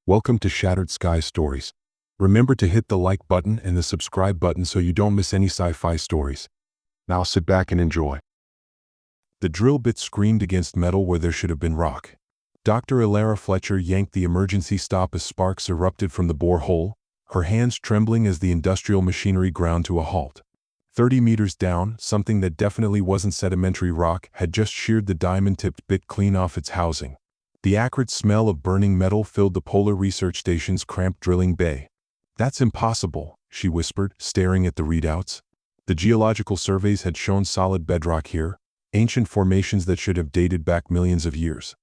Welcome to Shattered Sky Stories. Remember to hit the like button and the subscribe button so you don't miss any sci-fi stories. Now sit back and enjoy. The drill bit screamed against metal where there should have been rock. Dr. Elara Fletcher yanked the emergency stop as sparks erupted from the borehole, her hands trembling as the industrial machinery ground to a halt. 30 meters down, something that definitely wasn't sedimentary rock had just sheared the diamond-tipped bit clean off its housing. The acrid smell of burning metal filled the Polar Research Station's cramped drilling bay. "That's impossible," she whispered, staring at the readouts. The geological surveys had shown solid bedrock here, ancient formations that should have dated back millions of years.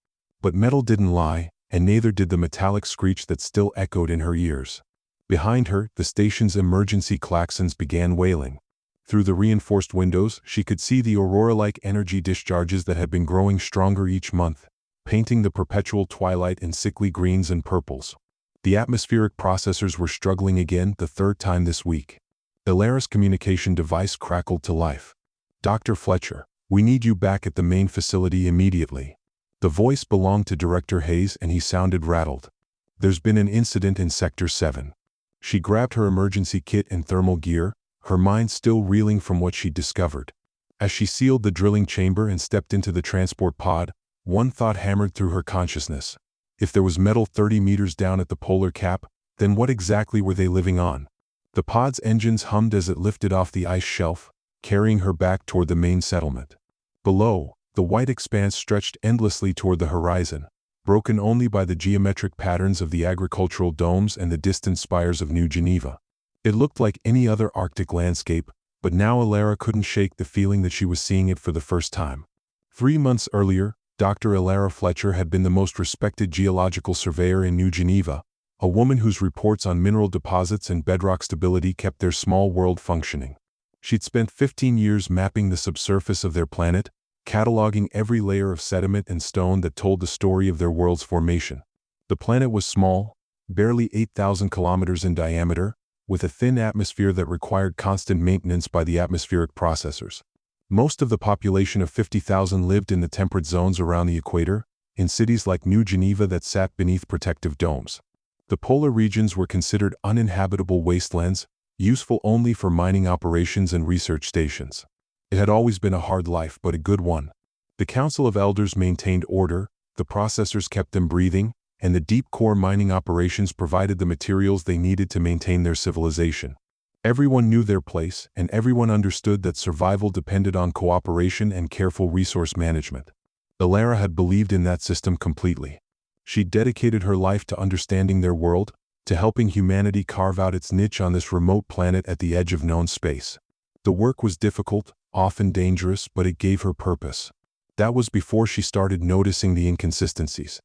But metal didn't lie, and neither did the metallic screech that still echoed in her ears. Behind her, the station's emergency klaxons began wailing. Through the reinforced windows, she could see the aurora-like energy discharges that had been growing stronger each month, painting the perpetual twilight in sickly greens and purples. The atmospheric processors were struggling again, the third time this week. Elara's communication device crackled to life. "Dr. Fletcher, we need you back at the main facility immediately." The voice belonged to Director Hayes and he sounded rattled. "There's been an incident in Sector 7. She grabbed her emergency kit and thermal gear, her mind still reeling from what she'd discovered. As she sealed the drilling chamber and stepped into the transport pod, one thought hammered through her consciousness. If there was metal 30 meters down at the polar cap, then what exactly were they living on? The pod's engines hummed as it lifted off the ice shelf, carrying her back toward the main settlement. Below, the white expanse stretched endlessly toward the horizon, broken only by the geometric patterns of the agricultural domes and the distant spires of New Geneva. It looked like any other Arctic landscape, but now Elara couldn't shake the feeling that she was seeing it for the first time. 3 months earlier, Dr. Elara Fletcher had been the most respected geological surveyor in New Geneva, a woman whose reports on mineral deposits and bedrock stability kept their small world functioning. She'd spent 15 years mapping the subsurface of their planet, cataloging every layer of sediment and stone that told the story of their world's formation. The planet was small, barely 8,000 kilometers in diameter, with a thin atmosphere that required constant maintenance by the atmospheric processors. Most of the population of 50,000 lived in the temperate zones around the equator, in cities like New Geneva that sat beneath protective domes. The polar regions were considered uninhabitable wastelands, useful only for mining operations and research stations. It had always been a hard life, but a good one. The Council of Elders maintained order, the processors kept them breathing, and the deep core mining operations provided the materials they needed to maintain their civilization. Everyone knew their place, and everyone understood that survival depended on cooperation and careful resource management. Elara had believed in that system completely. She'd dedicated her life to understanding their world, to helping humanity carve out its niche on this remote planet at the edge of known space. The work was difficult, often dangerous, but it gave her purpose. That was before she started noticing the inconsistencies.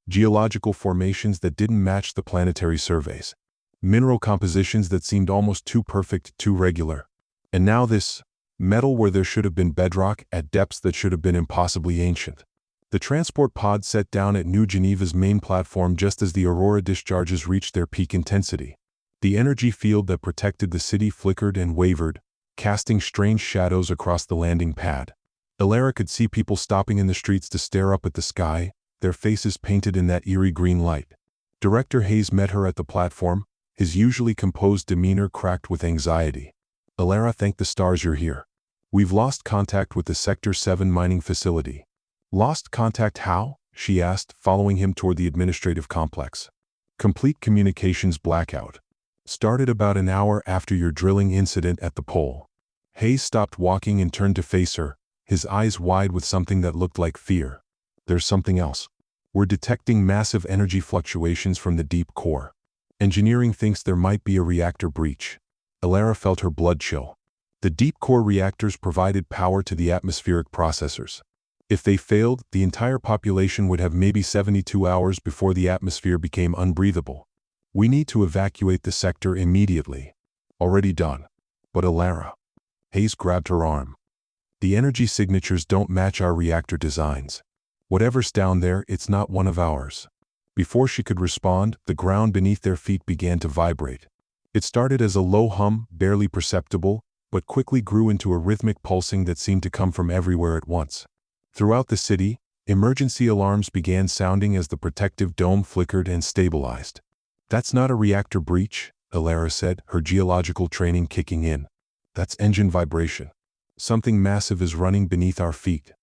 Geological formations that didn't match the planetary surveys. Mineral compositions that seemed almost too perfect, too regular. And now this metal where there should have been bedrock at depths that should have been impossibly ancient. The transport pod set down at New Geneva's main platform just as the aurora discharges reached their peak intensity. The energy field that protected the city flickered and wavered, casting strange shadows across the landing pad. Elara could see people stopping in the streets to stare up at the sky, their faces painted in that eerie green light. Director Hayes met her at the platform, his usually composed demeanor cracked with anxiety. "Elara, thank the stars you're here. We've lost contact with the Sector 7 mining facility." "Lost contact how?" she asked, following him toward the administrative complex. "Complete communications blackout. Started about an hour after your drilling incident at the pole." Hayes stopped walking and turned to face her, his eyes wide with something that looked like fear. "There's something else. We're detecting massive energy fluctuations from the deep core. Engineering thinks there might be a reactor breach." Elara felt her blood chill. The deep core reactors provided power to the atmospheric processors. If they failed, the entire population would have maybe 72 hours before the atmosphere became unbreathable. "We need to evacuate the sector immediately." "Already done." "But Elara." Hayes grabbed her arm. "The energy signatures don't match our reactor designs. Whatever's down there, it's not one of ours." Before she could respond, the ground beneath their feet began to vibrate. It started as a low hum, barely perceptible, but quickly grew into a rhythmic pulsing that seemed to come from everywhere at once. Throughout the city, emergency alarms began sounding as the protective dome flickered and stabilized. That's not a reactor breach, Elara said, her geological training kicking in. That's engine vibration. Something massive is running beneath our feet.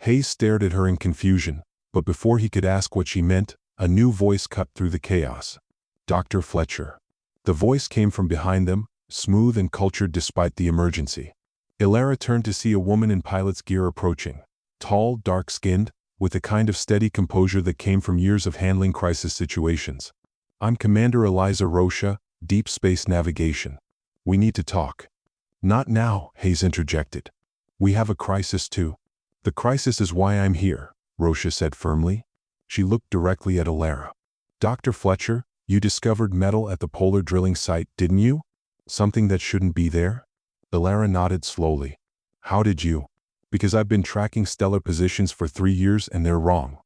Hayes stared at her in confusion, but before he could ask what she meant, a new voice cut through the chaos. Dr. Fletcher. The voice came from behind them, smooth and cultured despite the emergency. Elara turned to see a woman in pilot's gear approaching. Tall, dark-skinned, with a kind of steady composure that came from years of handling crisis situations. I'm Commander Eliza Rocha, Deep Space Navigation. We need to talk. Not now, Hayes interjected. We have a crisis too. The crisis is why I'm here, Rocha said firmly. She looked directly at Elara. Dr. Fletcher, you discovered metal at the polar drilling site, didn't you? Something that shouldn't be there? Elara nodded slowly. How did you? Because I've been tracking stellar positions for 3 years and they're wrong.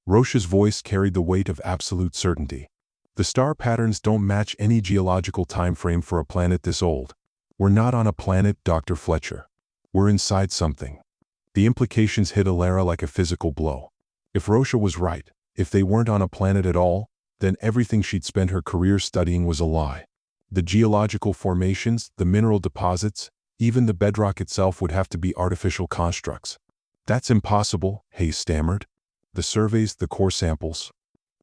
Rocha's voice carried the weight of absolute certainty. The star patterns don't match any geological time frame for a planet this old. We're not on a planet, Dr. Fletcher. We're inside something. The implications hit Elara like a physical blow. If Rocha was right, if they weren't on a planet at all, then everything she'd spent her career studying was a lie. The geological formations, the mineral deposits, even the bedrock itself would have to be artificial constructs. That's impossible, Hayes stammered. The surveys, the core samples.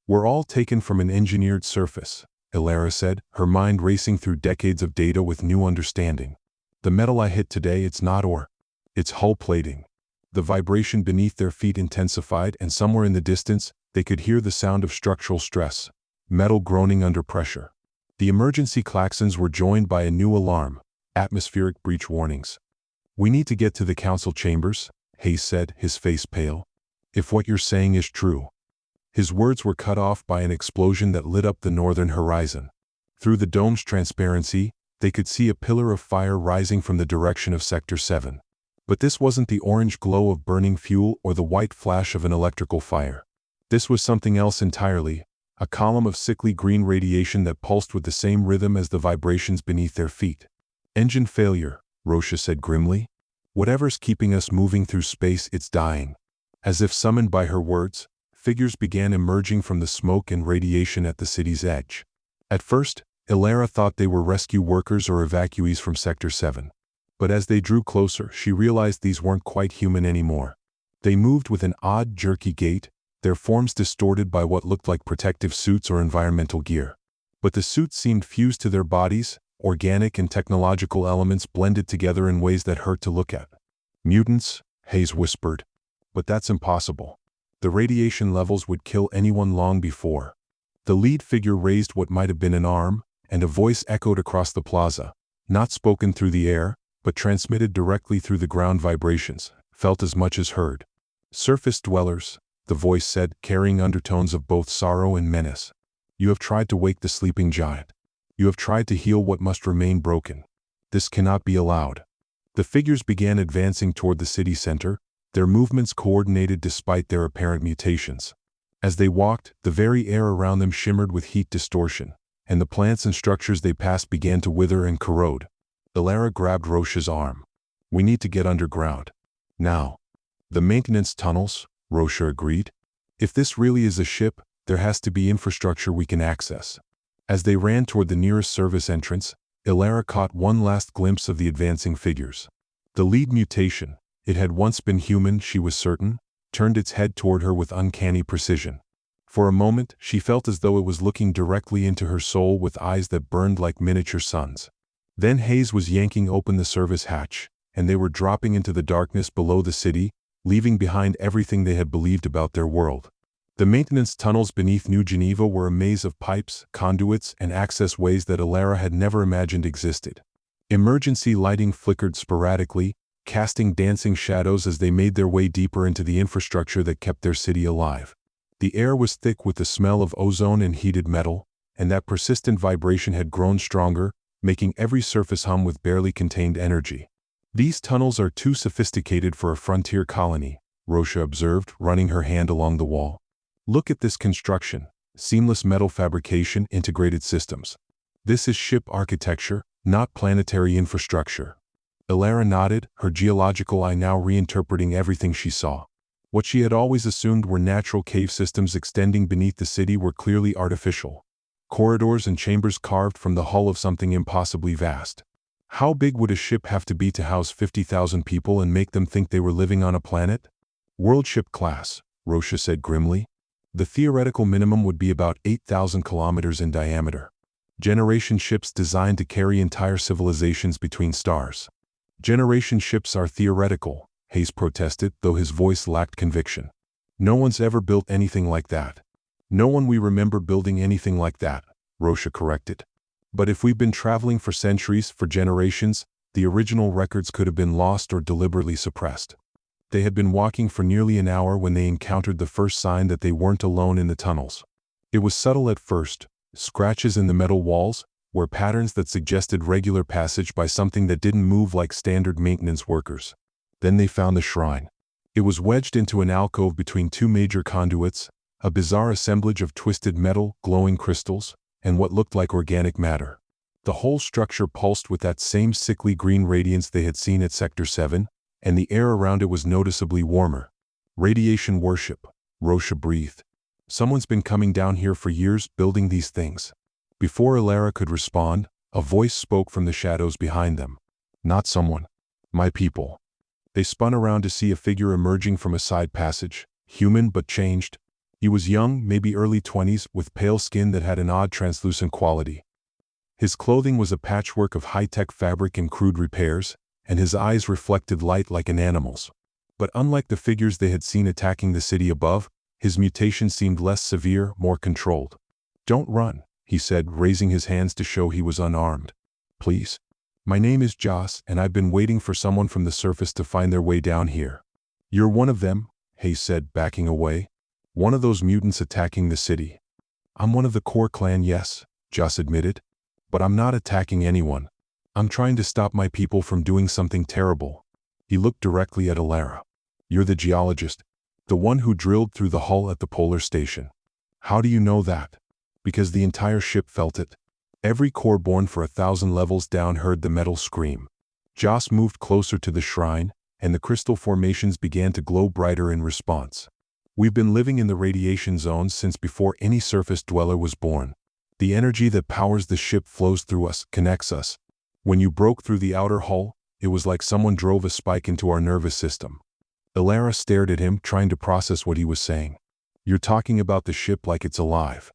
We're all taken from an engineered surface, Elara said, her mind racing through decades of data with new understanding. The metal I hit today, it's not ore. It's hull plating. The vibration beneath their feet intensified, and somewhere in the distance, they could hear the sound of structural stress, metal groaning under pressure. The emergency klaxons were joined by a new alarm, atmospheric breach warnings. We need to get to the council chambers, Hayes said, his face pale. If what you're saying is true. His words were cut off by an explosion that lit up the northern horizon. Through the dome's transparency, they could see a pillar of fire rising from the direction of Sector 7. But this wasn't the orange glow of burning fuel or the white flash of an electrical fire. This was something else entirely, a column of sickly green radiation that pulsed with the same rhythm as the vibrations beneath their feet. Engine failure, Rocha said grimly. Whatever's keeping us moving through space, it's dying. As if summoned by her words, figures began emerging from the smoke and radiation at the city's edge. At first, Elara thought they were rescue workers or evacuees from Sector 7. But as they drew closer, she realized these weren't quite human anymore. They moved with an odd, jerky gait, their forms distorted by what looked like protective suits or environmental gear. But the suits seemed fused to their bodies, organic and technological elements blended together in ways that hurt to look at. Mutants, Hayes whispered. But that's impossible. The radiation levels would kill anyone long before. The lead figure raised what might have been an arm, and a voice echoed across the plaza, not spoken through the air, but transmitted directly through the ground vibrations, felt as much as heard. Surface dwellers, the voice said, carrying undertones of both sorrow and menace. You have tried to wake the sleeping giant. You have tried to heal what must remain broken. This cannot be allowed. The figures began advancing toward the city center, their movements coordinated despite their apparent mutations. As they walked, the very air around them shimmered with heat distortion, and the plants and structures they passed began to wither and corrode. Elara grabbed Rocha's arm. We need to get underground. Now. The maintenance tunnels, Rocha agreed. If this really is a ship, there has to be infrastructure we can access. As they ran toward the nearest service entrance, Elara caught one last glimpse of the advancing figures. The lead mutation, it had once been human, she was certain, turned its head toward her with uncanny precision. For a moment, she felt as though it was looking directly into her soul with eyes that burned like miniature suns. Then Hayes was yanking open the service hatch, and they were dropping into the darkness below the city, leaving behind everything they had believed about their world. The maintenance tunnels beneath New Geneva were a maze of pipes, conduits, and access ways that Elara had never imagined existed. Emergency lighting flickered sporadically, casting dancing shadows as they made their way deeper into the infrastructure that kept their city alive. The air was thick with the smell of ozone and heated metal, and that persistent vibration had grown stronger, making every surface hum with barely contained energy. These tunnels are too sophisticated for a frontier colony, Rocha observed, running her hand along the wall. Look at this construction, seamless metal fabrication, integrated systems. This is ship architecture, not planetary infrastructure. Elara nodded, her geological eye now reinterpreting everything she saw. What she had always assumed were natural cave systems extending beneath the city were clearly artificial. corridors and chambers carved from the hull of something impossibly vast. How big would a ship have to be to house 50,000 people and make them think they were living on a planet? World ship class, Rosha said grimly. The theoretical minimum would be about 8,000 kilometers in diameter. Generation ships designed to carry entire civilizations between stars. Generation ships are theoretical, Hayes protested, though his voice lacked conviction. No one's ever built anything like that. No one we remember building anything like that, Rosha corrected. But if we've been traveling for centuries, for generations, the original records could have been lost or deliberately suppressed. They had been walking for nearly an hour when they encountered the first sign that they weren't alone in the tunnels. It was subtle at first, scratches in the metal walls, were patterns that suggested regular passage by something that didn't move like standard maintenance workers. Then they found the shrine. It was wedged into an alcove between two major conduits, a bizarre assemblage of twisted metal, glowing crystals, and what looked like organic matter. The whole structure pulsed with that same sickly green radiance they had seen at Sector 7, and the air around it was noticeably warmer. Radiation worship, Rosha breathed. Someone's been coming down here for years, building these things. Before Alara could respond, a voice spoke from the shadows behind them. Not someone. My people. They spun around to see a figure emerging from a side passage, human but changed. He was young, maybe early 20s, with pale skin that had an odd translucent quality. His clothing was a patchwork of high-tech fabric and crude repairs, and his eyes reflected light like an animal's. But unlike the figures they had seen attacking the city above, his mutation seemed less severe, more controlled. Don't run, he said, raising his hands to show he was unarmed. Please. My name is Joss, and I've been waiting for someone from the surface to find their way down here. You're one of them, Hayes said, backing away. One of those mutants attacking the city. I'm one of the core clan, yes, Joss admitted. But I'm not attacking anyone. I'm trying to stop my people from doing something terrible. He looked directly at Alara. You're the geologist. The one who drilled through the hull at the polar station. How do you know that? Because the entire ship felt it. Every core born for 1,000 levels down heard the metal scream. Joss moved closer to the shrine, and the crystal formations began to glow brighter in response. We've been living in the radiation zones since before any surface dweller was born. The energy that powers the ship flows through us, connects us. When you broke through the outer hull, it was like someone drove a spike into our nervous system. Alara stared at him, trying to process what he was saying. You're talking about the ship like it's alive.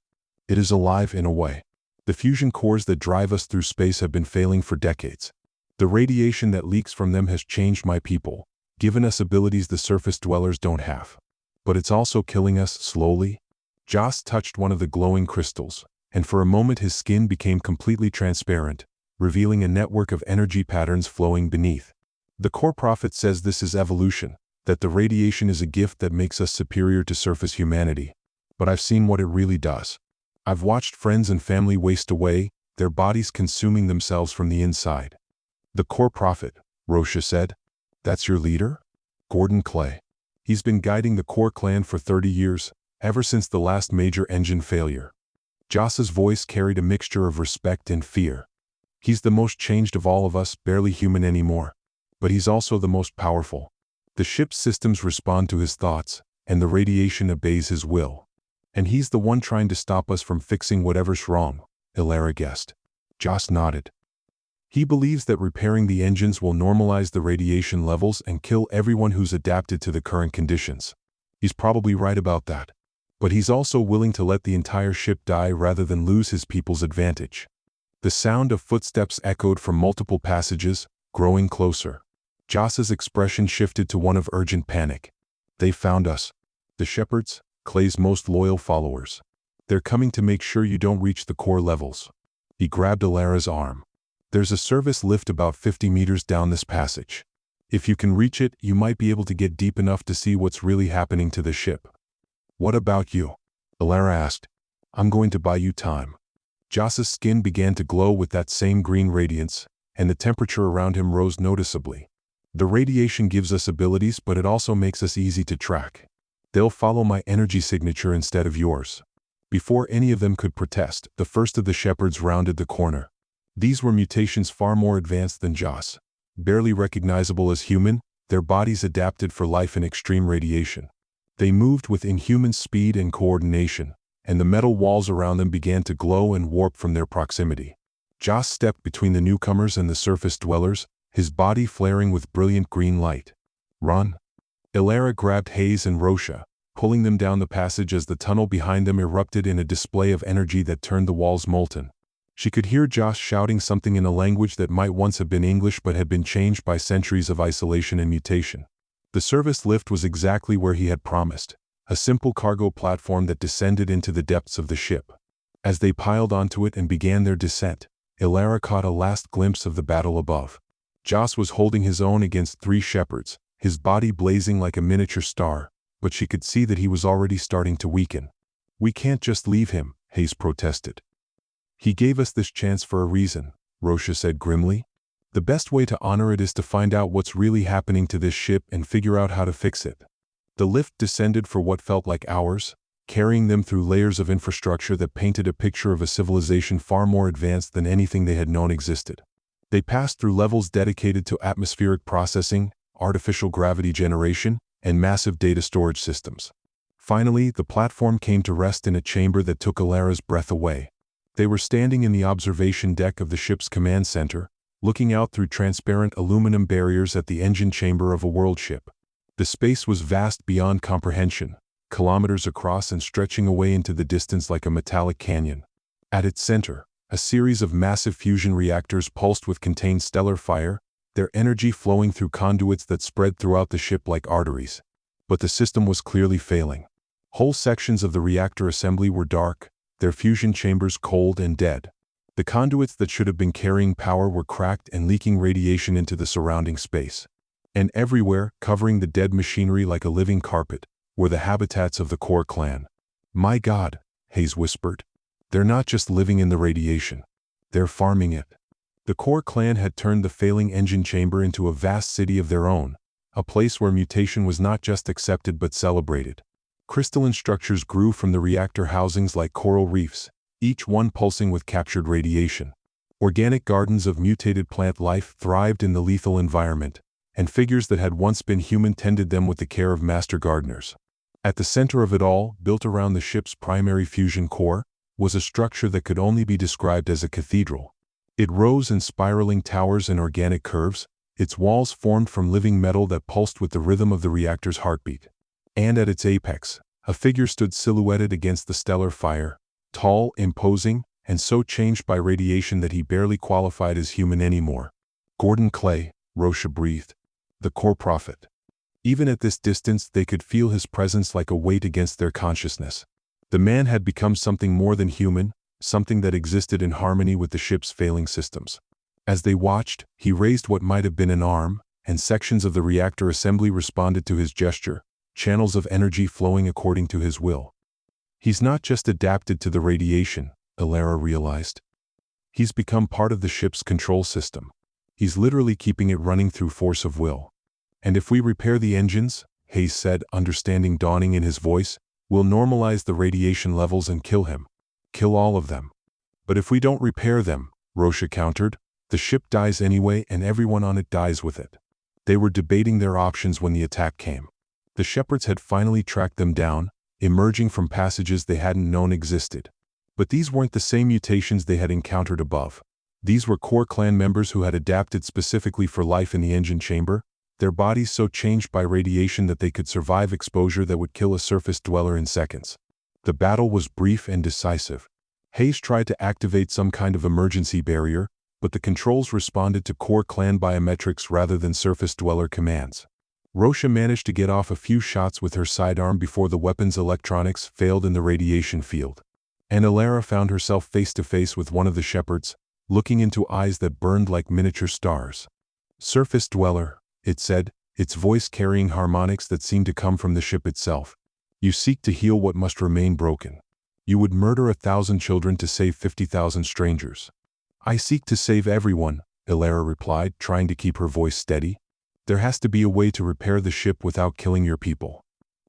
It is alive in a way. The fusion cores that drive us through space have been failing for decades. The radiation that leaks from them has changed my people, given us abilities the surface dwellers don't have. But it's also killing us slowly. Joss touched one of the glowing crystals, and for a moment his skin became completely transparent, revealing a network of energy patterns flowing beneath. The core prophet says this is evolution, that the radiation is a gift that makes us superior to surface humanity. But I've seen what it really does. I've watched friends and family waste away, their bodies consuming themselves from the inside. The core prophet, Rosha said. That's your leader? Gordon Clay. He's been guiding the core clan for 30 years, ever since the last major engine failure. Joss's voice carried a mixture of respect and fear. He's the most changed of all of us, barely human anymore. But he's also the most powerful. The ship's systems respond to his thoughts, and the radiation obeys his will. And he's the one trying to stop us from fixing whatever's wrong, Alara guessed. Joss nodded. He believes that repairing the engines will normalize the radiation levels and kill everyone who's adapted to the current conditions. He's probably right about that. But he's also willing to let the entire ship die rather than lose his people's advantage. The sound of footsteps echoed from multiple passages, growing closer. Joss's expression shifted to one of urgent panic. They found us. The shepherds, Clay's most loyal followers. They're coming to make sure you don't reach the core levels. He grabbed Alara's arm. There's a service lift about 50 meters down this passage. If you can reach it, you might be able to get deep enough to see what's really happening to the ship. What about you? Alara asked. I'm going to buy you time. Joss's skin began to glow with that same green radiance, and the temperature around him rose noticeably. The radiation gives us abilities, but it also makes us easy to track. They'll follow my energy signature instead of yours. Before any of them could protest, the first of the shepherds rounded the corner. These were mutations far more advanced than Joss. Barely recognizable as human, their bodies adapted for life in extreme radiation. They moved with inhuman speed and coordination, and the metal walls around them began to glow and warp from their proximity. Joss stepped between the newcomers and the surface dwellers, his body flaring with brilliant green light. "Run!" Elara grabbed Hayes and Rosha, pulling them down the passage as the tunnel behind them erupted in a display of energy that turned the walls molten. She could hear Joss shouting something in a language that might once have been English but had been changed by centuries of isolation and mutation. The service lift was exactly where he had promised, a simple cargo platform that descended into the depths of the ship. As they piled onto it and began their descent, Elara caught a last glimpse of the battle above. Joss was holding his own against 3 shepherds, his body blazing like a miniature star, but she could see that he was already starting to weaken. "We can't just leave him," Hayes protested. "He gave us this chance for a reason," Rosha said grimly. "The best way to honor it is to find out what's really happening to this ship and figure out how to fix it." The lift descended for what felt like hours, carrying them through layers of infrastructure that painted a picture of a civilization far more advanced than anything they had known existed. They passed through levels dedicated to atmospheric processing, artificial gravity generation, and massive data storage systems. Finally, the platform came to rest in a chamber that took Elara's breath away. They were standing in the observation deck of the ship's command center, looking out through transparent aluminum barriers at the engine chamber of a world ship. The space was vast beyond comprehension, kilometers across and stretching away into the distance like a metallic canyon. At its center, a series of massive fusion reactors pulsed with contained stellar fire, their energy flowing through conduits that spread throughout the ship like arteries. But the system was clearly failing. Whole sections of the reactor assembly were dark, their fusion chambers cold and dead. The conduits that should have been carrying power were cracked and leaking radiation into the surrounding space. And everywhere, covering the dead machinery like a living carpet, were the habitats of the core clan. "My God," Hayes whispered. "They're not just living in the radiation. They're farming it." The core clan had turned the failing engine chamber into a vast city of their own, a place where mutation was not just accepted but celebrated. Crystalline structures grew from the reactor housings like coral reefs, each one pulsing with captured radiation. Organic gardens of mutated plant life thrived in the lethal environment, and figures that had once been human tended them with the care of master gardeners. At the center of it all, built around the ship's primary fusion core, was a structure that could only be described as a cathedral. It rose in spiraling towers and organic curves, its walls formed from living metal that pulsed with the rhythm of the reactor's heartbeat. And at its apex, a figure stood silhouetted against the stellar fire, tall, imposing, and so changed by radiation that he barely qualified as human anymore. "Gordon Clay," Rosha breathed. "The core prophet." Even at this distance, they could feel his presence like a weight against their consciousness. The man had become something more than human, something that existed in harmony with the ship's failing systems. As they watched, he raised what might have been an arm, and sections of the reactor assembly responded to his gesture, channels of energy flowing according to his will. He's not just adapted to the radiation, Elara realized. He's become part of the ship's control system. He's literally keeping it running through force of will. "And if we repair the engines," Hayes said, understanding dawning in his voice, "we'll normalize the radiation levels and kill him. Kill all of them." "But if we don't repair them," Rosha countered, "the ship dies anyway and everyone on it dies with it." They were debating their options when the attack came. The shepherds had finally tracked them down, emerging from passages they hadn't known existed. But these weren't the same mutations they had encountered above. These were core clan members who had adapted specifically for life in the engine chamber, their bodies so changed by radiation that they could survive exposure that would kill a surface dweller in seconds. The battle was brief and decisive. Hayes tried to activate some kind of emergency barrier, but the controls responded to core clan biometrics rather than surface dweller commands. Rosha managed to get off a few shots with her sidearm before the weapon's electronics failed in the radiation field. And Elara found herself face to face with one of the shepherds, looking into eyes that burned like miniature stars. "Surface dweller," it said, its voice carrying harmonics that seemed to come from the ship itself. "You seek to heal what must remain broken. You would murder 1,000 children to save 50,000 strangers." "I seek to save everyone," Elara replied, trying to keep her voice steady. "There has to be a way to repair the ship without killing your people."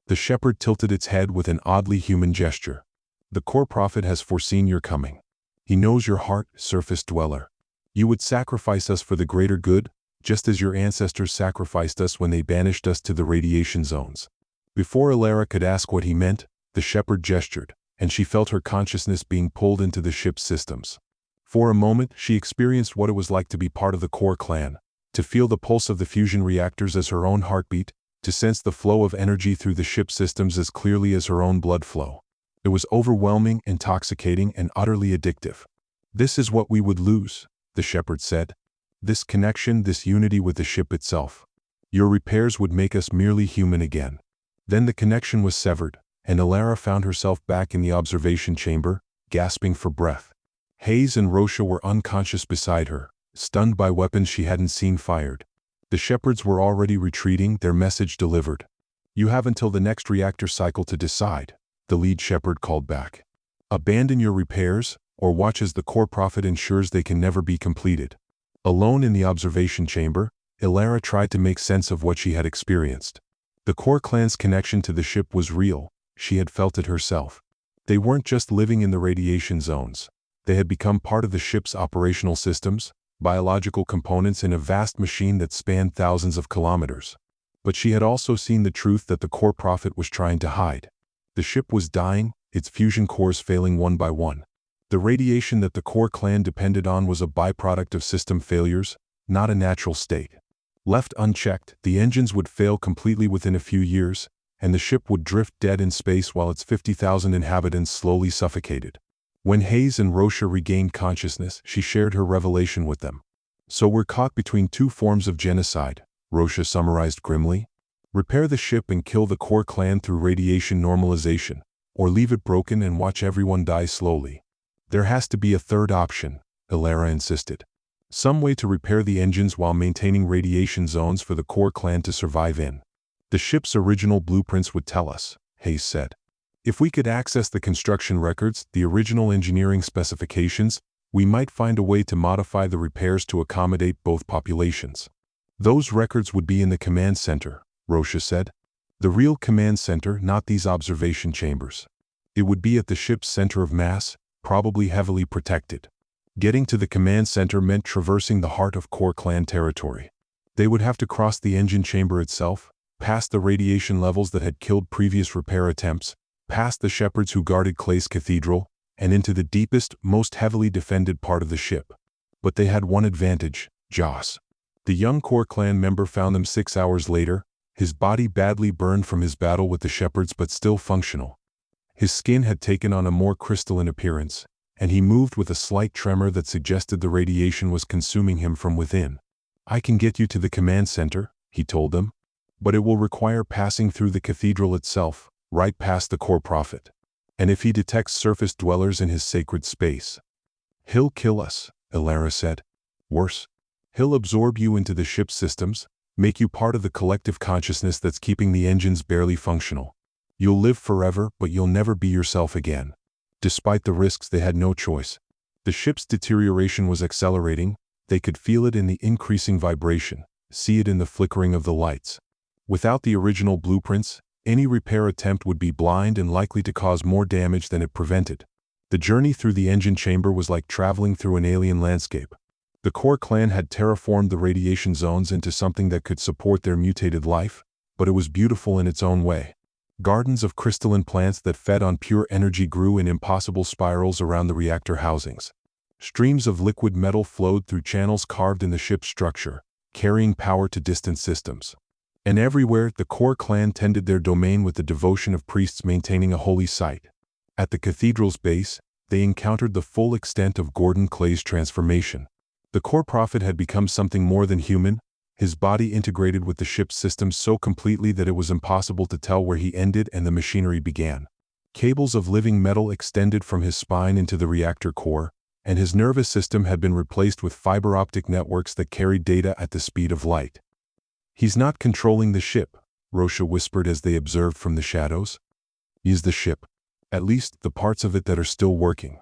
The shepherd tilted its head with an oddly human gesture. "The core prophet has foreseen your coming. He knows your heart, surface dweller. You would sacrifice us for the greater good, just as your ancestors sacrificed us when they banished us to the radiation zones." Before Elara could ask what he meant, the shepherd gestured, and she felt her consciousness being pulled into the ship's systems. For a moment, she experienced what it was like to be part of the core clan, to feel the pulse of the fusion reactors as her own heartbeat, to sense the flow of energy through the ship's systems as clearly as her own blood flow. It was overwhelming, intoxicating, and utterly addictive. "This is what we would lose," the shepherd said. "This connection, this unity with the ship itself. Your repairs would make us merely human again." Then the connection was severed, and Alara found herself back in the observation chamber, gasping for breath. Hayes and Rosha were unconscious beside her, stunned by weapons she hadn't seen fired. The shepherds were already retreating, their message delivered. "You have until the next reactor cycle to decide," the lead shepherd called back. "Abandon your repairs, or watch as the core prophet ensures they can never be completed." Alone in the observation chamber, Alara tried to make sense of what she had experienced. The core clan's connection to the ship was real, she had felt it herself. They weren't just living in the radiation zones. They had become part of the ship's operational systems, biological components in a vast machine that spanned thousands of kilometers. But she had also seen the truth that the core prophet was trying to hide. The ship was dying, its fusion cores failing one by one. The radiation that the core clan depended on was a byproduct of system failures, not a natural state. Left unchecked, the engines would fail completely within a few years, and the ship would drift dead in space while its 50,000 inhabitants slowly suffocated. When Hayes and Rosha regained consciousness, she shared her revelation with them. "So we're caught between two forms of genocide," Rosha summarized grimly. "Repair the ship and kill the core clan through radiation normalization, or leave it broken and watch everyone die slowly. There has to be a third option," Alara insisted. "Some way to repair the engines while maintaining radiation zones for the core clan to survive in." "The ship's original blueprints would tell us," Hayes said. "If we could access the construction records, the original engineering specifications, we might find a way to modify the repairs to accommodate both populations." "Those records would be in the command center," Rosha said. "The real command center, not these observation chambers. It would be at the ship's center of mass, probably heavily protected." Getting to the command center meant traversing the heart of core clan territory. They would have to cross the engine chamber itself, past the radiation levels that had killed previous repair attempts, past the shepherds who guarded Clay's cathedral, and into the deepest, most heavily defended part of the ship. But they had one advantage: Joss. The young core clan member found them 6 hours later, his body badly burned from his battle with the shepherds but still functional. His skin had taken on a more crystalline appearance, and he moved with a slight tremor that suggested the radiation was consuming him from within. "I can get you to the command center," he told them, "but it will require passing through the cathedral itself, right past the core prophet. And if he detects surface dwellers in his sacred space, he'll kill us," Alara said. "Worse, he'll absorb you into the ship's systems, make you part of the collective consciousness that's keeping the engines barely functional. You'll live forever, but you'll never be yourself again." Despite the risks, they had no choice. The ship's deterioration was accelerating. They could feel it in the increasing vibration, see it in the flickering of the lights. Without the original blueprints, any repair attempt would be blind and likely to cause more damage than it prevented. The journey through the engine chamber was like traveling through an alien landscape. The core clan had terraformed the radiation zones into something that could support their mutated life, but it was beautiful in its own way. Gardens of crystalline plants that fed on pure energy grew in impossible spirals around the reactor housings. Streams of liquid metal flowed through channels carved in the ship's structure, carrying power to distant systems. And everywhere, the core clan tended their domain with the devotion of priests maintaining a holy site. At the cathedral's base, they encountered the full extent of Gordon Clay's transformation. The core prophet had become something more than human, his body integrated with the ship's systems so completely that it was impossible to tell where he ended and the machinery began. Cables of living metal extended from his spine into the reactor core, and his nervous system had been replaced with fiber optic networks that carried data at the speed of light. "He's not controlling the ship," Rosha whispered as they observed from the shadows. "He's the ship. At least, the parts of it that are still working."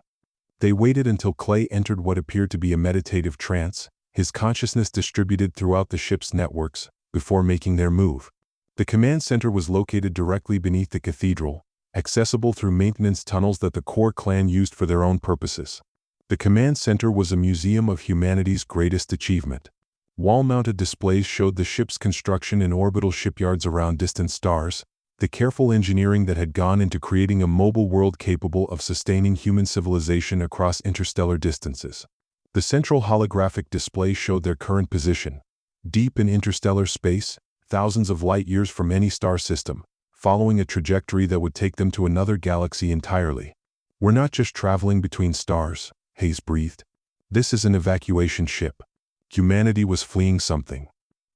They waited until Clay entered what appeared to be a meditative trance, his consciousness distributed throughout the ship's networks, before making their move. The command center was located directly beneath the cathedral, accessible through maintenance tunnels that the core clan used for their own purposes. The command center was a museum of humanity's greatest achievement. Wall-mounted displays showed the ship's construction in orbital shipyards around distant stars, the careful engineering that had gone into creating a mobile world capable of sustaining human civilization across interstellar distances. The central holographic display showed their current position, deep in interstellar space, thousands of light years from any star system, following a trajectory that would take them to another galaxy entirely. "We're not just traveling between stars," Hayes breathed. "This is an evacuation ship. Humanity was fleeing something."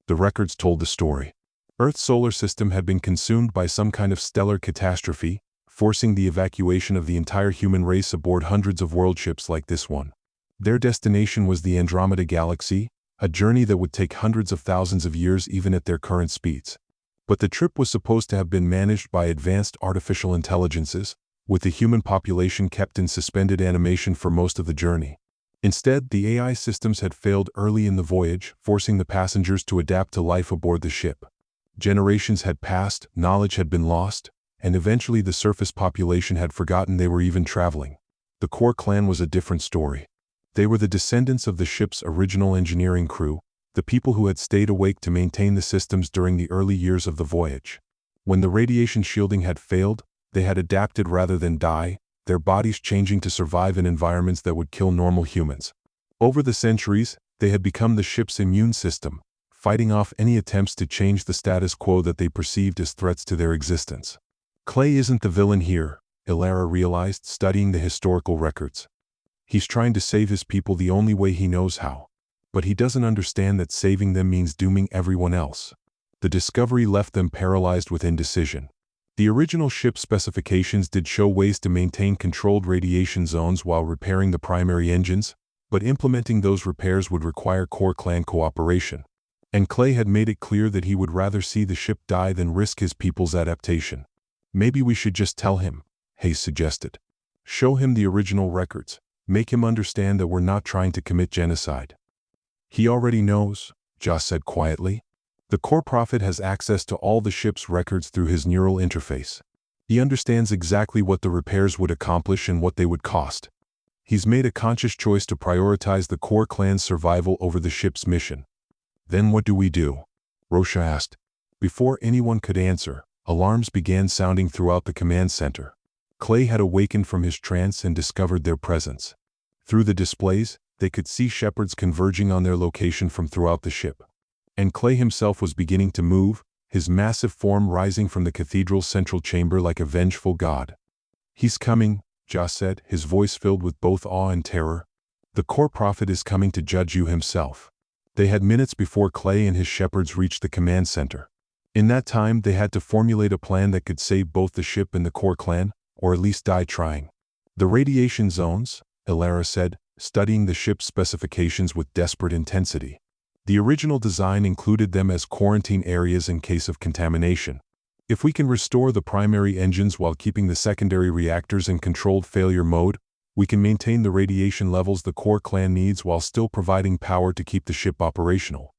The records told the story. Earth's solar system had been consumed by some kind of stellar catastrophe, forcing the evacuation of the entire human race aboard hundreds of world ships like this one. Their destination was the Andromeda Galaxy, a journey that would take hundreds of thousands of years even at their current speeds. But the trip was supposed to have been managed by advanced artificial intelligences, with the human population kept in suspended animation for most of the journey. Instead, the AI systems had failed early in the voyage, forcing the passengers to adapt to life aboard the ship. Generations had passed, knowledge had been lost, and eventually the surface population had forgotten they were even traveling. The core clan was a different story. They were the descendants of the ship's original engineering crew, the people who had stayed awake to maintain the systems during the early years of the voyage. When the radiation shielding had failed, they had adapted rather than die, their bodies changing to survive in environments that would kill normal humans. Over the centuries, they had become the ship's immune system, fighting off any attempts to change the status quo that they perceived as threats to their existence. Clay isn't the villain here, Ilara realized, studying the historical records. He's trying to save his people the only way he knows how. But he doesn't understand that saving them means dooming everyone else. The discovery left them paralyzed with indecision. The original ship specifications did show ways to maintain controlled radiation zones while repairing the primary engines, but implementing those repairs would require core clan cooperation. And Clay had made it clear that he would rather see the ship die than risk his people's adaptation. "Maybe we should just tell him," Hayes suggested. "Show him the original records. Make him understand that we're not trying to commit genocide." "He already knows," Joss said quietly. "The core prophet has access to all the ship's records through his neural interface. He understands exactly what the repairs would accomplish and what they would cost. He's made a conscious choice to prioritize the core clan's survival over the ship's mission." "Then what do we do?" Rosha asked. Before anyone could answer, alarms began sounding throughout the command center. Clay had awakened from his trance and discovered their presence. Through the displays, they could see shepherds converging on their location from throughout the ship. And Clay himself was beginning to move, his massive form rising from the cathedral's central chamber like a vengeful god. "He's coming," Joss said, his voice filled with both awe and terror. "The core prophet is coming to judge you himself." They had minutes before Clay and his shepherds reached the command center. In that time, they had to formulate a plan that could save both the ship and the core clan, or at least die trying. "The radiation zones," Ilara said, studying the ship's specifications with desperate intensity. "The original design included them as quarantine areas in case of contamination. If we can restore the primary engines while keeping the secondary reactors in controlled failure mode, we can maintain the radiation levels the core clan needs while still providing power to keep the ship operational."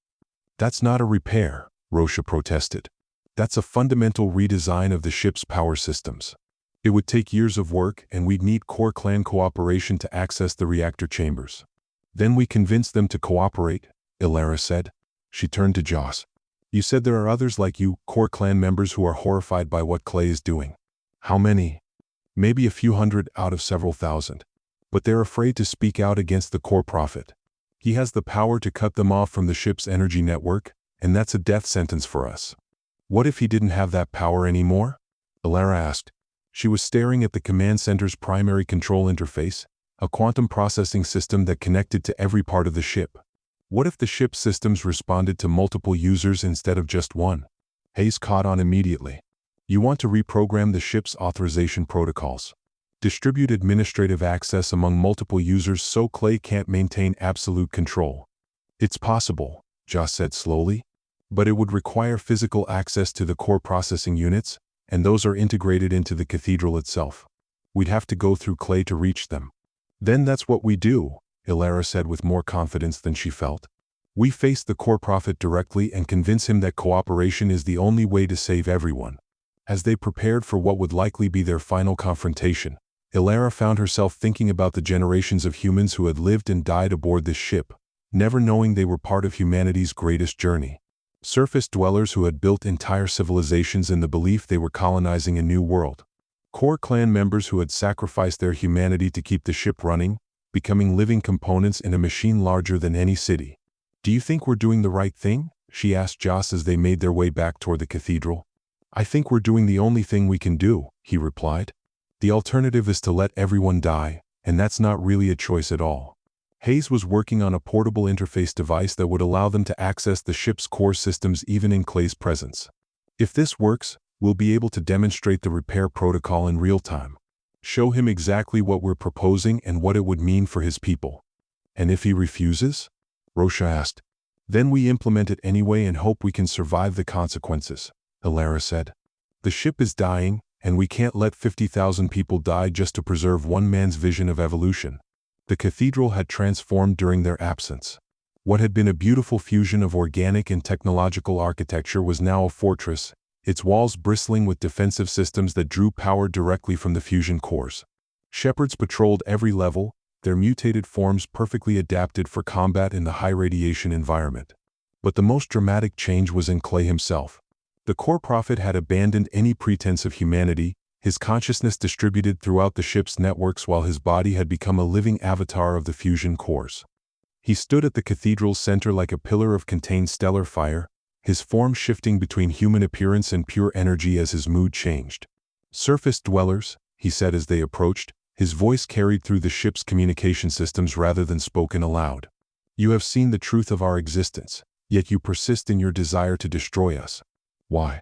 "That's not a repair," Rosha protested. "That's a fundamental redesign of the ship's power systems. It would take years of work, and we'd need core clan cooperation to access the reactor chambers." "Then we convince them to cooperate," Ilara said. She turned to Joss. "You said there are others like you, core clan members, who are horrified by what Clay is doing. How many?" "Maybe a few hundred out of several thousand. But they're afraid to speak out against the core prophet. He has the power to cut them off from the ship's energy network, and that's a death sentence for us." "What if he didn't have that power anymore?" Ilara asked. She was staring at the command center's primary control interface, a quantum processing system that connected to every part of the ship. "What if the ship's systems responded to multiple users instead of just one?" Hayes caught on immediately. "You want to reprogram the ship's authorization protocols. Distribute administrative access among multiple users so Clay can't maintain absolute control." "It's possible," Joss said slowly. "But it would require physical access to the core processing units, and those are integrated into the cathedral itself. We'd have to go through Clay to reach them." "Then that's what we do," Ilara said with more confidence than she felt. "We face the core prophet directly and convince him that cooperation is the only way to save everyone." As they prepared for what would likely be their final confrontation, Ilara found herself thinking about the generations of humans who had lived and died aboard this ship, never knowing they were part of humanity's greatest journey. Surface dwellers who had built entire civilizations in the belief they were colonizing a new world. Core clan members who had sacrificed their humanity to keep the ship running, becoming living components in a machine larger than any city. "Do you think we're doing the right thing?" she asked Joss as they made their way back toward the cathedral. "I think we're doing the only thing we can do," he replied. "The alternative is to let everyone die, and that's not really a choice at all." Hayes was working on a portable interface device that would allow them to access the ship's core systems even in Clay's presence. "If this works, we'll be able to demonstrate the repair protocol in real time. Show him exactly what we're proposing and what it would mean for his people." "And if he refuses?" Rosha asked. "Then we implement it anyway and hope we can survive the consequences," Alara said. "The ship is dying, and we can't let 50,000 people die just to preserve one man's vision of evolution." The cathedral had transformed during their absence. What had been a beautiful fusion of organic and technological architecture was now a fortress, its walls bristling with defensive systems that drew power directly from the fusion cores. Shepherds patrolled every level, their mutated forms perfectly adapted for combat in the high-radiation environment. But the most dramatic change was in Clay himself. The core prophet had abandoned any pretense of humanity, his consciousness distributed throughout the ship's networks while his body had become a living avatar of the fusion cores. He stood at the cathedral's center like a pillar of contained stellar fire, his form shifting between human appearance and pure energy as his mood changed. "Surface dwellers," he said as they approached, his voice carried through the ship's communication systems rather than spoken aloud. "You have seen the truth of our existence, yet you persist in your desire to destroy us. Why?"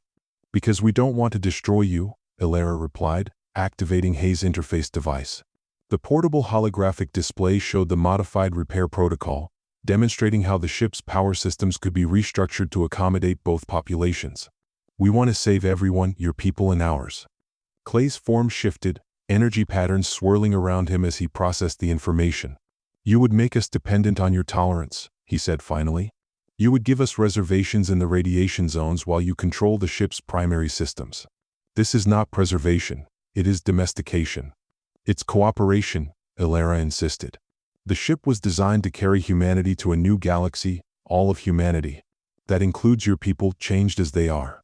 "Because we don't want to destroy you," Alara replied, activating Hayes' interface device. The portable holographic display showed the modified repair protocol, demonstrating how the ship's power systems could be restructured to accommodate both populations. "We want to save everyone, your people and ours." Clay's form shifted, energy patterns swirling around him as he processed the information. "You would make us dependent on your tolerance," he said finally. "You would give us reservations in the radiation zones while you control the ship's primary systems. This is not preservation, it is domestication." "It's cooperation," Alara insisted. "The ship was designed to carry humanity to a new galaxy, all of humanity. That includes your people, changed as they are."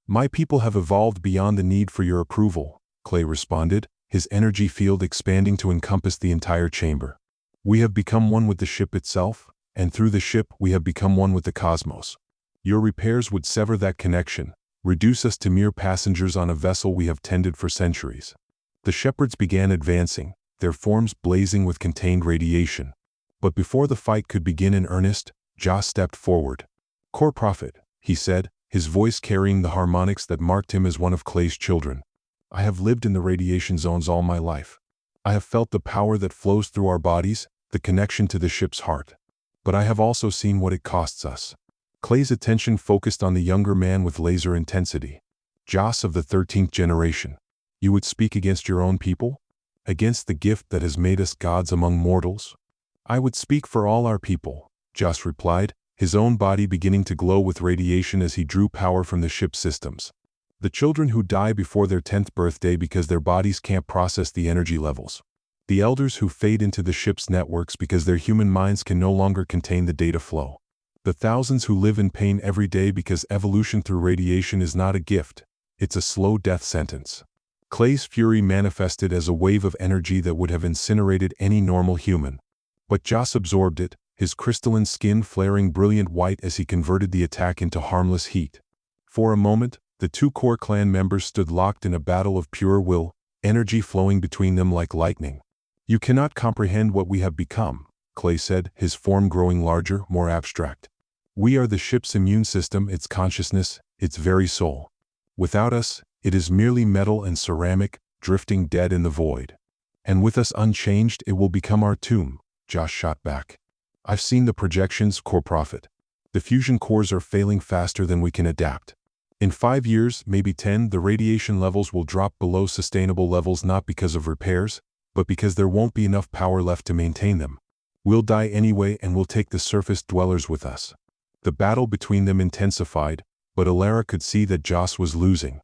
"My people have evolved beyond the need for your approval," Clay responded, his energy field expanding to encompass the entire chamber. "We have become one with the ship itself, and through the ship we have become one with the cosmos. Your repairs would sever that connection, reduce us to mere passengers on a vessel we have tended for centuries." The shepherds began advancing, their forms blazing with contained radiation. But before the fight could begin in earnest, Joss stepped forward. "Core prophet," he said, his voice carrying the harmonics that marked him as one of Clay's children. "I have lived in the radiation zones all my life. I have felt the power that flows through our bodies, the connection to the ship's heart. But I have also seen what it costs us." Clay's attention focused on the younger man with laser intensity. "Joss of the 13th generation. You would speak against your own people? Against the gift that has made us gods among mortals?" "I would speak for all our people," Joss replied, his own body beginning to glow with radiation as he drew power from the ship's systems. "The children who die before their 10th birthday because their bodies can't process the energy levels. The elders who fade into the ship's networks because their human minds can no longer contain the data flow. The thousands who live in pain every day because evolution through radiation is not a gift, it's a slow death sentence." Clay's fury manifested as a wave of energy that would have incinerated any normal human. But Joss absorbed it, his crystalline skin flaring brilliant white as he converted the attack into harmless heat. For a moment, the two core clan members stood locked in a battle of pure will, energy flowing between them like lightning. "You cannot comprehend what we have become," Clay said, his form growing larger, more abstract. "We are the ship's immune system, its consciousness, its very soul. Without us, it is merely metal and ceramic, drifting dead in the void. And with us unchanged, it will become our tomb," Josh shot back. "I've seen the projections, core prophet. The fusion cores are failing faster than we can adapt. In 5 years, maybe 10, the radiation levels will drop below sustainable levels not because of repairs, but because there won't be enough power left to maintain them. We'll die anyway and we'll take the surface dwellers with us." The battle between them intensified, but Alara could see that Joss was losing.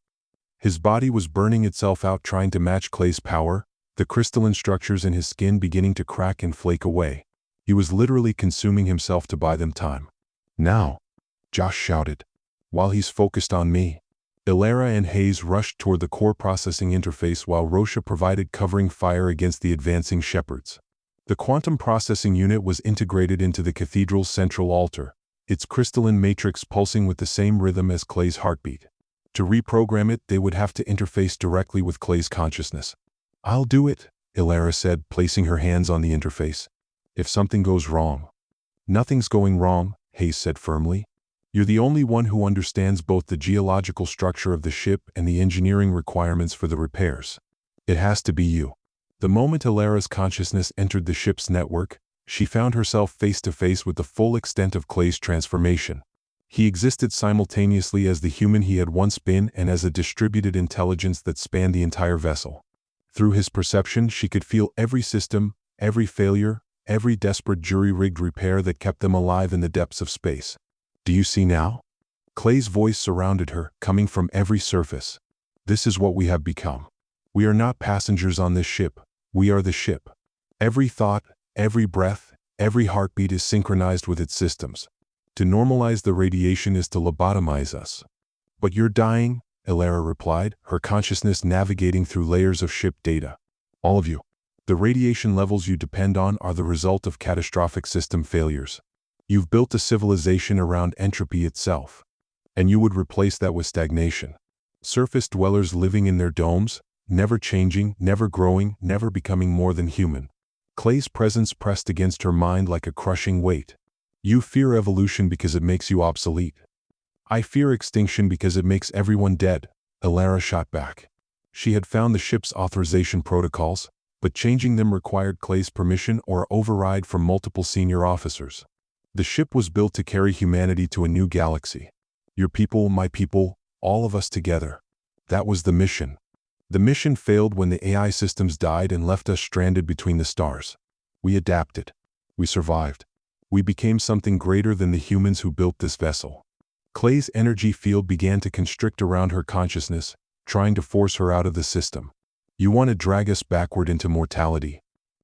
His body was burning itself out trying to match Clay's power, the crystalline structures in his skin beginning to crack and flake away. He was literally consuming himself to buy them time. "Now!" Josh shouted. while he's focused on me. Ilara and Hayes rushed toward the core processing interface while Rosha provided covering fire against the advancing shepherds. The quantum processing unit was integrated into the cathedral's central altar, its crystalline matrix pulsing with the same rhythm as Clay's heartbeat. To reprogram it, they would have to interface directly with Clay's consciousness. "I'll do it," Ilara said, placing her hands on the interface. "If something goes wrong." "Nothing's going wrong," Hayes said firmly. "You're the only one who understands both the geological structure of the ship and the engineering requirements for the repairs. It has to be you." The moment Ilara's consciousness entered the ship's network, she found herself face to face with the full extent of Clay's transformation. He existed simultaneously as the human he had once been and as a distributed intelligence that spanned the entire vessel. Through his perception, she could feel every system, every failure, every desperate jury-rigged repair that kept them alive in the depths of space. "Do you see now?" Clay's voice surrounded her, coming from every surface. "This is what we have become. We are not passengers on this ship. We are the ship. Every thought, every breath, every heartbeat is synchronized with its systems. To normalize the radiation is to lobotomize us." "But you're dying," Ilara replied, her consciousness navigating through layers of ship data. "All of you. The radiation levels you depend on are the result of catastrophic system failures. You've built a civilization around entropy itself. And you would replace that with stagnation. Surface dwellers living in their domes, never changing, never growing, never becoming more than human." Clay's presence pressed against her mind like a crushing weight. "You fear evolution because it makes you obsolete. I fear extinction because it makes everyone dead," Ilara shot back. She had found the ship's authorization protocols, but changing them required Clay's permission or override from multiple senior officers. The ship was built to carry humanity to a new galaxy. Your people, my people, all of us together. That was the mission. The mission failed when the AI systems died and left us stranded between the stars. We adapted. We survived. We became something greater than the humans who built this vessel. Clay's energy field began to constrict around her consciousness, trying to force her out of the system. "You want to drag us backward into mortality.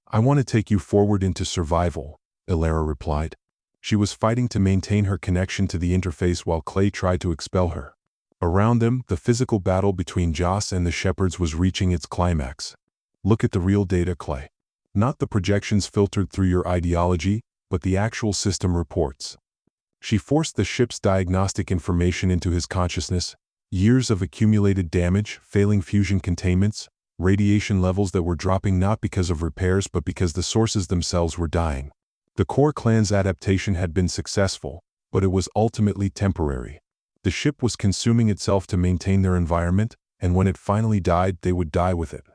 I want to take you forward into survival," Ilara replied. She was fighting to maintain her connection to the interface while Clay tried to expel her. Around them, the physical battle between Joss and the shepherds was reaching its climax. "Look at the real data, Clay. Not the projections filtered through your ideology, but the actual system reports." She forced the ship's diagnostic information into his consciousness: years of accumulated damage, failing fusion containments, radiation levels that were dropping not because of repairs but because the sources themselves were dying. The core clan's adaptation had been successful, but it was ultimately temporary. The ship was consuming itself to maintain their environment, and when it finally died, they would die with it.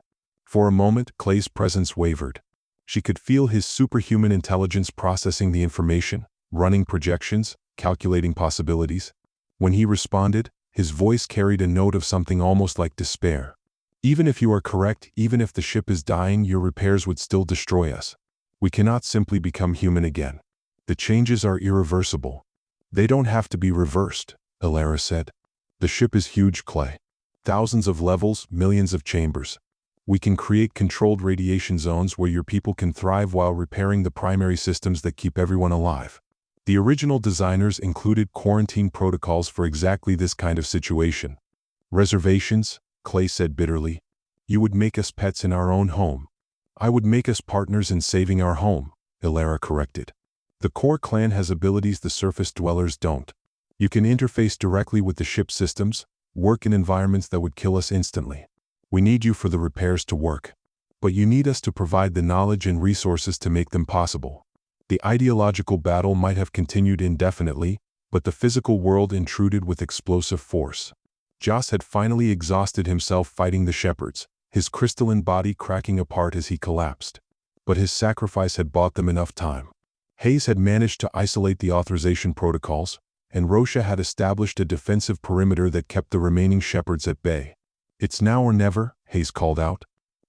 For a moment, Clay's presence wavered. She could feel his superhuman intelligence processing the information, running projections, calculating possibilities. When he responded, his voice carried a note of something almost like despair. "Even if you are correct, even if the ship is dying, your repairs would still destroy us. We cannot simply become human again. The changes are irreversible." "They don't have to be reversed," Ilara said. "The ship is huge, Clay. Thousands of levels, millions of chambers. We can create controlled radiation zones where your people can thrive while repairing the primary systems that keep everyone alive." The original designers included quarantine protocols for exactly this kind of situation. "Reservations," Clay said bitterly. "You would make us pets in our own home." "I would make us partners in saving our home," Ilara corrected. "The core clan has abilities the surface dwellers don't. You can interface directly with the ship systems, work in environments that would kill us instantly. We need you for the repairs to work. But you need us to provide the knowledge and resources to make them possible." The ideological battle might have continued indefinitely, but the physical world intruded with explosive force. Joss had finally exhausted himself fighting the shepherds, his crystalline body cracking apart as he collapsed. But his sacrifice had bought them enough time. Hayes had managed to isolate the authorization protocols, and Rosha had established a defensive perimeter that kept the remaining shepherds at bay. "It's now or never," Hayes called out.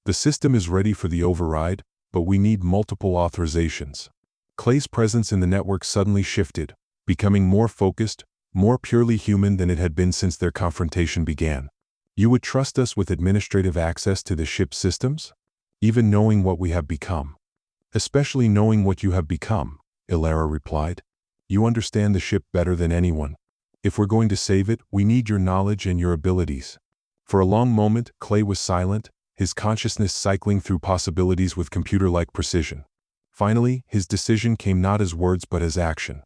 "The system is ready for the override, but we need multiple authorizations." Clay's presence in the network suddenly shifted, becoming more focused, more purely human than it had been since their confrontation began. "You would trust us with administrative access to the ship's systems? Even knowing what we have become." "Especially knowing what you have become," Ilara replied. "You understand the ship better than anyone. If we're going to save it, we need your knowledge and your abilities." For a long moment, Clay was silent, his consciousness cycling through possibilities with computer-like precision. Finally, his decision came not as words but as action.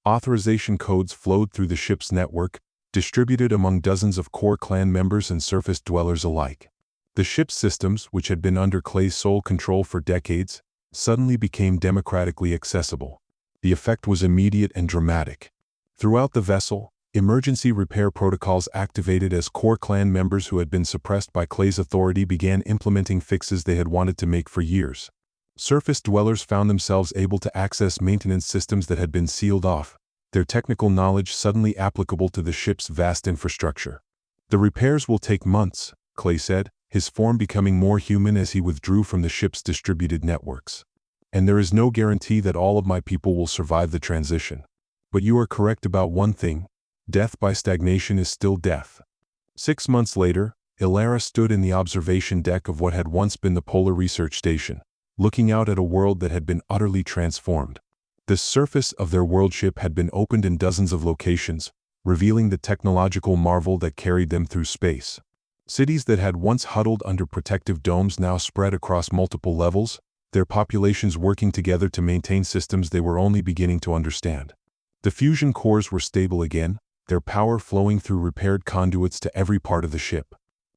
Authorization codes flowed through the ship's network, distributed among dozens of core clan members and surface dwellers alike. The ship's systems, which had been under Clay's sole control for decades, suddenly became democratically accessible. The effect was immediate and dramatic. Throughout the vessel, emergency repair protocols activated as core clan members who had been suppressed by Clay's authority began implementing fixes they had wanted to make for years. Surface dwellers found themselves able to access maintenance systems that had been sealed off, their technical knowledge suddenly applicable to the ship's vast infrastructure. "The repairs will take months," Clay said, his form becoming more human as he withdrew from the ship's distributed networks. "And there is no guarantee that all of my people will survive the transition. But you are correct about one thing: death by stagnation is still death." 6 months later, Ilara stood in the observation deck of what had once been the Polar Research Station, looking out at a world that had been utterly transformed. The surface of their worldship had been opened in dozens of locations, revealing the technological marvel that carried them through space. Cities that had once huddled under protective domes now spread across multiple levels, their populations working together to maintain systems they were only beginning to understand. The fusion cores were stable again, their power flowing through repaired conduits to every part of the ship.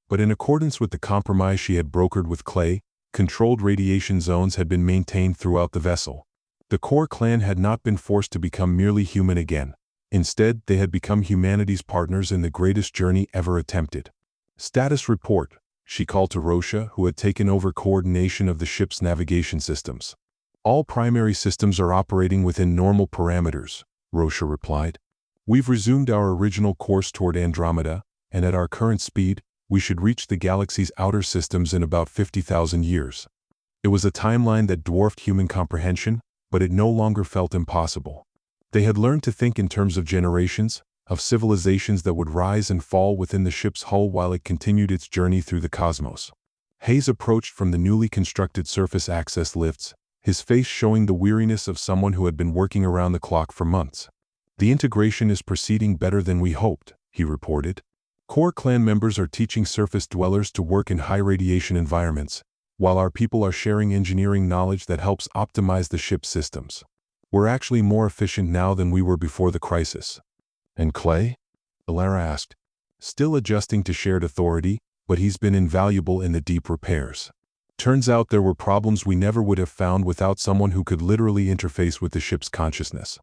But in accordance with the compromise she had brokered with Clay, controlled radiation zones had been maintained throughout the vessel. The core clan had not been forced to become merely human again. Instead, they had become humanity's partners in the greatest journey ever attempted. "Status report," she called to Rosha, who had taken over coordination of the ship's navigation systems. "All primary systems are operating within normal parameters," Rosha replied. "We've resumed our original course toward Andromeda, and at our current speed, we should reach the galaxy's outer systems in about 50,000 years." It was a timeline that dwarfed human comprehension, but it no longer felt impossible. They had learned to think in terms of generations, of civilizations that would rise and fall within the ship's hull while it continued its journey through the cosmos. Hayes approached from the newly constructed surface access lifts, his face showing the weariness of someone who had been working around the clock for months. "The integration is proceeding better than we hoped," he reported. "Core clan members are teaching surface dwellers to work in high-radiation environments, while our people are sharing engineering knowledge that helps optimize the ship's systems. We're actually more efficient now than we were before the crisis." "And Clay?" Ilara asked. "Still adjusting to shared authority, but he's been invaluable in the deep repairs. Turns out there were problems we never would have found without someone who could literally interface with the ship's consciousness."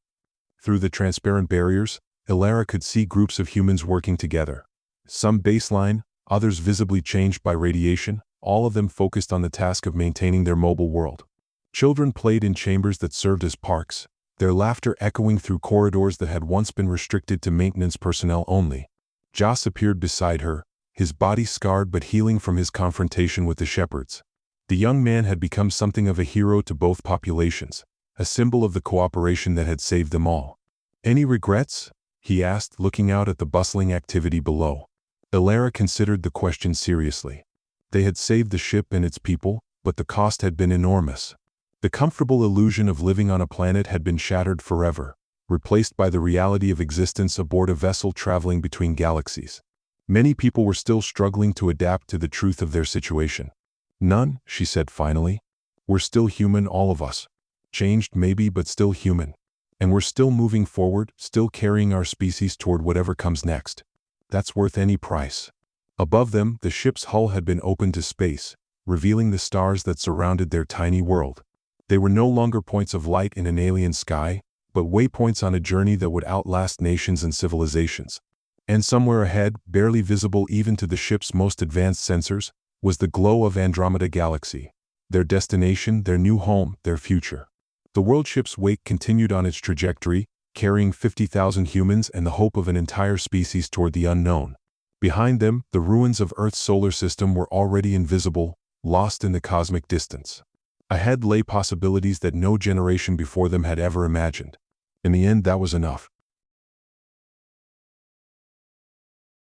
Through the transparent barriers, Ilara could see groups of humans working together. Some baseline, others visibly changed by radiation, all of them focused on the task of maintaining their mobile world. Children played in chambers that served as parks, their laughter echoing through corridors that had once been restricted to maintenance personnel only. Joss appeared beside her, his body scarred but healing from his confrontation with the shepherds. The young man had become something of a hero to both populations, a symbol of the cooperation that had saved them all. "Any regrets?" he asked, looking out at the bustling activity below. Ilara considered the question seriously. They had saved the ship and its people, but the cost had been enormous. The comfortable illusion of living on a planet had been shattered forever, replaced by the reality of existence aboard a vessel traveling between galaxies. Many people were still struggling to adapt to the truth of their situation. "None," she said finally. "We're still human, all of us. Changed maybe, but still human. And we're still moving forward, still carrying our species toward whatever comes next. That's worth any price." Above them, the ship's hull had been opened to space, revealing the stars that surrounded their tiny world. They were no longer points of light in an alien sky, but waypoints on a journey that would outlast nations and civilizations. And somewhere ahead, barely visible even to the ship's most advanced sensors, was the glow of Andromeda Galaxy. Their destination, their new home, their future. The worldship's wake continued on its trajectory, carrying 50,000 humans and the hope of an entire species toward the unknown. Behind them, the ruins of Earth's solar system were already invisible, lost in the cosmic distance. Ahead lay possibilities that no generation before them had ever imagined. In the end, that was enough.